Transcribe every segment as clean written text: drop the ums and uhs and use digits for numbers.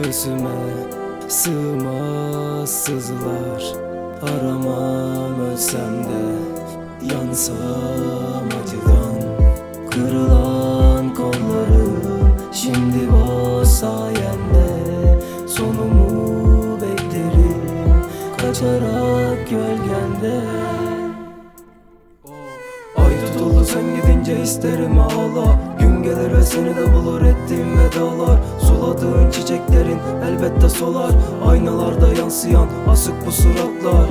Göğsüme sığmaz sızılar, aramam ölsem de yansam acıdan. Kırılan kollarım şimdi boş sayende, sonumu beklerim kaçarak gölgende. Ay tutuldu sen gidince isterim ağla, gün gelir ve seni de bulur ettiğim vedalar. Suladığın çiçeklerin elbette solar, aynalarda yansıyan asık bu suratlar.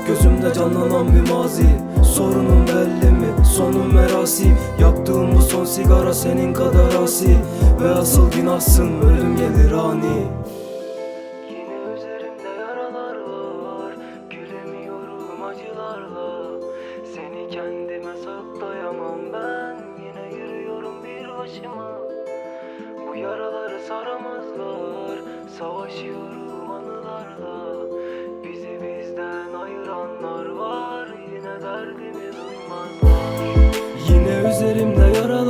Gözümde canlanan bir mazi, sorunun belli mi, sonun merasim. Yaktığım bu son sigara senin kadar asi, ve asıl günahsın ölüm gelir ani. Yine üzerimde yaralar var, gülemiyorum acılarla. Seni kendime saklayamam ben, yine yürüyorum bir başıma. Bu yaraları saramazlar, savaşıyorum anılarla. Bizi bizden ayıranlar var, yine derdimi duymazlar. Yine üzerimde yaralar